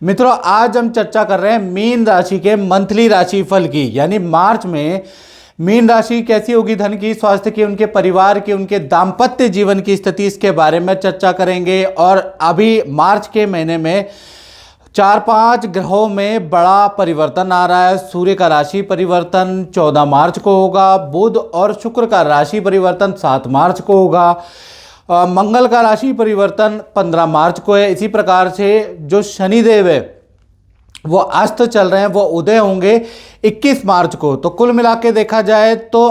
मित्रों, आज हम चर्चा कर रहे हैं मीन राशि के मंथली राशिफल की। यानी मार्च में मीन राशि कैसी होगी, धन की, स्वास्थ्य की, उनके परिवार की, उनके दाम्पत्य जीवन की स्थिति, इसके बारे में चर्चा करेंगे। और अभी मार्च के महीने में 4-5 ग्रहों में बड़ा परिवर्तन आ रहा है। सूर्य का राशि परिवर्तन 14 मार्च को होगा, बुध और शुक्र का राशि परिवर्तन 7 मार्च को होगा, मंगल का राशि परिवर्तन 15 मार्च को है। इसी प्रकार से जो शनिदेव है वो अस्त चल रहे हैं, वो उदय होंगे 21 मार्च को। तो कुल मिला के देखा जाए तो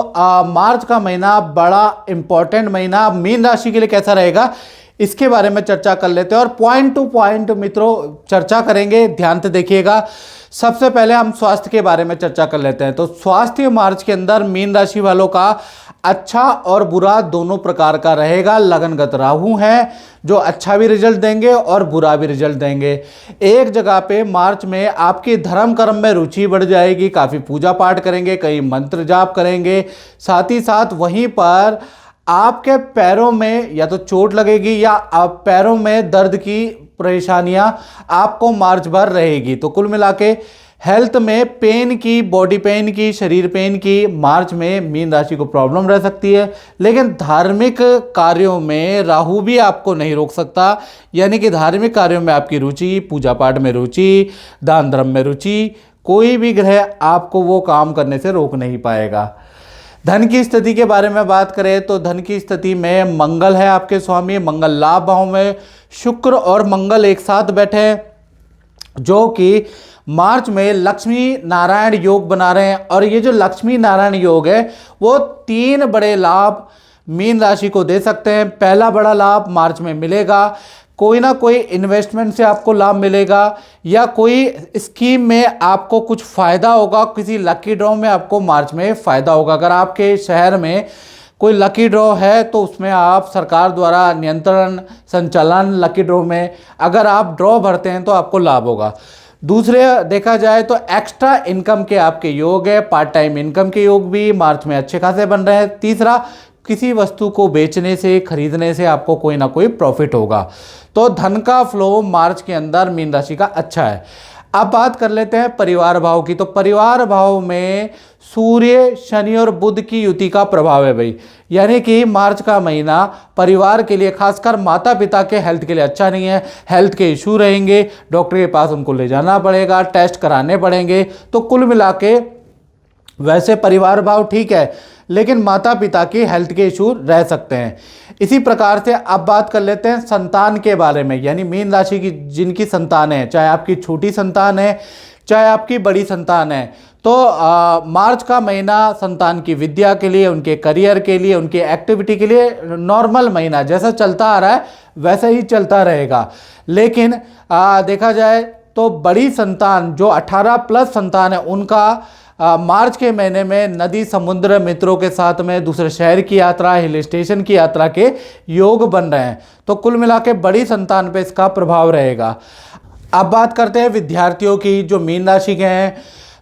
मार्च का महीना बड़ा इंपॉर्टेंट महीना मीन राशि के लिए कैसा रहेगा, इसके बारे में चर्चा कर लेते हैं और पॉइंट टू पॉइंट मित्रों चर्चा करेंगे। ध्यान से देखिएगा। सबसे पहले हम स्वास्थ्य के बारे में चर्चा कर लेते हैं। तो स्वास्थ्य मार्च के अंदर मीन राशि वालों का अच्छा और बुरा दोनों प्रकार का रहेगा। लगनगत राहु है जो अच्छा भी रिजल्ट देंगे और बुरा भी रिजल्ट देंगे। एक जगह पे मार्च में आपकी धर्म कर्म में रुचि बढ़ जाएगी, काफ़ी पूजा पाठ करेंगे, कई मंत्र जाप करेंगे। साथ ही साथ वहीं पर आपके पैरों में या तो चोट लगेगी या आप पैरों में दर्द की परेशानियां आपको मार्च भर रहेगी। तो कुल मिला के हेल्थ में पेन की, बॉडी पेन की, शरीर पेन की मार्च में मीन राशि को प्रॉब्लम रह सकती है। लेकिन धार्मिक कार्यों में राहु भी आपको नहीं रोक सकता। यानी कि धार्मिक कार्यों में आपकी रुचि, पूजा पाठ में रुचि, दान धर्म में रुचि, कोई भी ग्रह आपको वो काम करने से रोक नहीं पाएगा। धन की स्थिति के बारे में बात करें तो धन की स्थिति में मंगल है आपके स्वामी, मंगल लाभ भाव में, शुक्र और मंगल एक साथ बैठे हैं जो कि मार्च में लक्ष्मी नारायण योग बना रहे हैं। और ये जो लक्ष्मी नारायण योग है वो 3 बड़े लाभ मीन राशि को दे सकते हैं। पहला बड़ा लाभ मार्च में मिलेगा, कोई ना कोई इन्वेस्टमेंट से आपको लाभ मिलेगा या कोई स्कीम में आपको कुछ फ़ायदा होगा, किसी लकी ड्रॉ में आपको मार्च में फ़ायदा होगा। अगर आपके शहर में कोई लकी ड्रॉ है तो उसमें आप सरकार द्वारा नियंत्रण संचालन लकी ड्रॉ में अगर आप ड्रॉ भरते हैं तो आपको लाभ होगा। दूसरे देखा जाए तो एक्स्ट्रा इनकम के आपके योग है, पार्ट टाइम इनकम के योग भी मार्च में अच्छे खासे बन रहे हैं। तीसरा, किसी वस्तु को बेचने से, खरीदने से आपको कोई ना कोई प्रॉफिट होगा। तो धन का फ्लो मार्च के अंदर मीन राशि का अच्छा है। अब बात कर लेते हैं परिवार भाव की। तो परिवार भाव में सूर्य, शनि और बुध की युति का प्रभाव है भाई। यानी कि मार्च का महीना परिवार के लिए, खासकर माता पिता के हेल्थ के लिए अच्छा नहीं है। हेल्थ के इशू रहेंगे, डॉक्टर के पास उनको ले जाना पड़ेगा, टेस्ट कराने पड़ेंगे। तो कुल मिला के वैसे परिवार भाव ठीक है लेकिन माता पिता की हेल्थ के इशू रह सकते हैं। इसी प्रकार से अब बात कर लेते हैं संतान के बारे में। यानी मीन राशि की जिनकी संतान है, चाहे आपकी छोटी संतान है चाहे आपकी बड़ी संतान है, तो मार्च का महीना संतान की विद्या के लिए, उनके करियर के लिए, उनकी एक्टिविटी के लिए नॉर्मल महीना जैसा चलता आ रहा है वैसा ही चलता रहेगा। लेकिन देखा जाए तो बड़ी संतान जो 18+ संतान है उनका मार्च के महीने में नदी, समुद्र, मित्रों के साथ में दूसरे शहर की यात्रा, हिल स्टेशन की यात्रा के योग बन रहे हैं। तो कुल मिला के बड़ी संतान पे इसका प्रभाव रहेगा। अब बात करते हैं विद्यार्थियों की जो मीन राशि के हैं।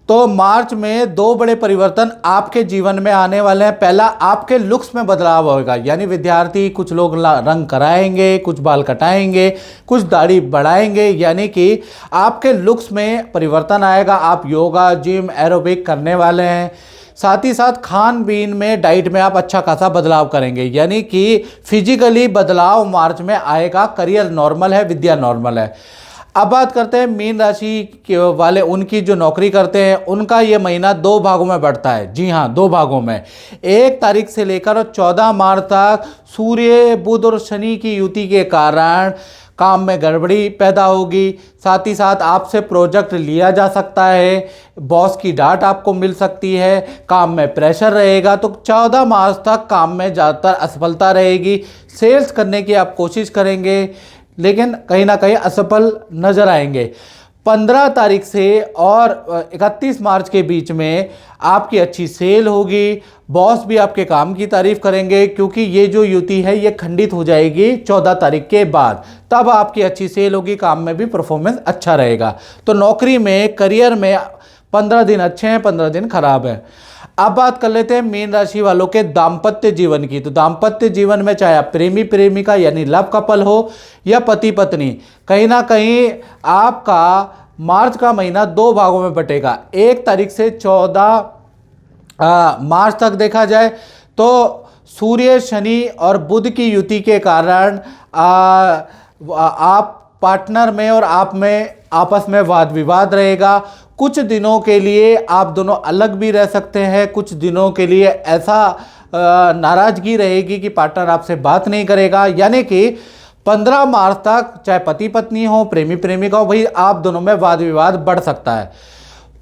तो मार्च में 2 बड़े परिवर्तन आपके जीवन में आने वाले हैं। पहला, आपके लुक्स में बदलाव होगा। यानी विद्यार्थी, कुछ लोग रंग कराएंगे, कुछ बाल कटाएंगे, कुछ दाढ़ी बढ़ाएंगे। यानी कि आपके लुक्स में परिवर्तन आएगा। आप योगा, जिम, एरोबिक करने वाले हैं। साथ ही साथ खान पीन में, डाइट में आप अच्छा खासा बदलाव करेंगे। यानी कि फिजिकली बदलाव मार्च में आएगा। करियर नॉर्मल है, विद्या नॉर्मल है। अब बात करते हैं मीन राशि के वाले, उनकी जो नौकरी करते हैं उनका ये महीना 2 भागों में बढ़ता है। जी हाँ, 2 भागों में। 1 तारीख से लेकर 14 मार्च तक सूर्य, बुध और शनि की युति के कारण काम में गड़बड़ी पैदा होगी। साथ ही साथ आपसे प्रोजेक्ट लिया जा सकता है, बॉस की डांट आपको मिल सकती है, काम में प्रेशर रहेगा। तो 14 मार्च तक काम में ज़्यादातर असफलता रहेगी। सेल्स करने की आप कोशिश करेंगे लेकिन कहीं ना कहीं असफल नजर आएंगे। 15 तारीख से और 31 मार्च के बीच में आपकी अच्छी सेल होगी। बॉस भी आपके काम की तारीफ करेंगे क्योंकि ये जो युति है ये खंडित हो जाएगी 14 तारीख के बाद। तब आपकी अच्छी सेल होगी, काम में भी परफॉर्मेंस अच्छा रहेगा। तो नौकरी में, करियर में 15 दिन अच्छे हैं, 15 दिन खराब है। अब बात कर लेते हैं मीन राशि वालों के दाम्पत्य जीवन की। तो दाम्पत्य जीवन में चाहे आप प्रेमी प्रेमिका यानी लव कपल हो या पति पत्नी, कहीं ना कहीं आपका मार्च का महीना 2 भागों में बटेगा। 1 तारीख से 14 मार्च तक देखा जाए तो सूर्य शनि और बुध की युति के कारण आप पार्टनर में और आप में आपस में वाद विवाद रहेगा। कुछ दिनों के लिए आप दोनों अलग भी रह सकते हैं, कुछ दिनों के लिए ऐसा नाराजगी रहेगी कि पार्टनर आपसे बात नहीं करेगा। यानी कि 15 मार्च तक चाहे पति पत्नी हो, प्रेमी प्रेमिका हो, भाई आप दोनों में वाद विवाद बढ़ सकता है।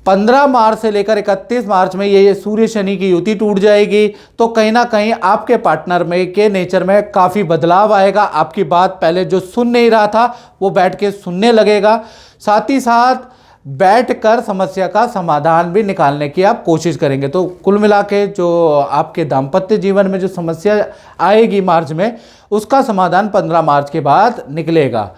15 मार्च से लेकर 31 मार्च में ये सूर्य शनि की युति टूट जाएगी। तो कहीं ना कहीं आपके पार्टनर में के नेचर में काफ़ी बदलाव आएगा। आपकी बात पहले जो सुन नहीं रहा था वो बैठ के सुनने लगेगा। साथ ही साथ बैठकर समस्या का समाधान भी निकालने की आप कोशिश करेंगे। तो कुल मिला के जो आपके दाम्पत्य जीवन में जो समस्या आएगी मार्च में, उसका समाधान 15 मार्च के बाद निकलेगा।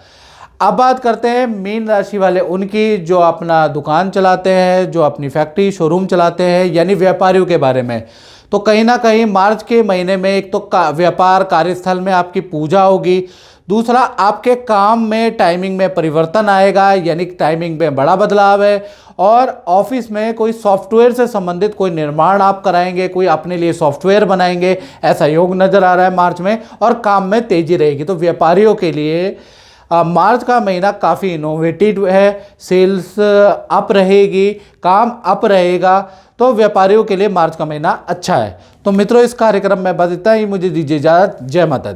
अब बात करते हैं मीन राशि वाले उनकी जो अपना दुकान चलाते हैं, जो अपनी फैक्ट्री शोरूम चलाते हैं, यानी व्यापारियों के बारे में। तो कहीं ना कहीं मार्च के महीने में एक तो व्यापार कार्यस्थल में आपकी पूजा होगी, दूसरा आपके काम में टाइमिंग में परिवर्तन आएगा, यानी टाइमिंग में बड़ा बदलाव है। और ऑफिस में कोई सॉफ्टवेयर से संबंधित कोई निर्माण आप कराएंगे, कोई अपने लिए सॉफ्टवेयर बनाएंगे, ऐसा योग नज़र आ रहा है मार्च में। और काम में तेजी रहेगी। तो व्यापारियों के लिए मार्च का महीना काफ़ी इनोवेटिव है। सेल्स अप रहेगी, काम अप रहेगा। तो व्यापारियों के लिए मार्च का महीना अच्छा है। तो मित्रों, इस कार्यक्रम में बस इतना ही। मुझे दीजिए इजाज़त। जय माता दी।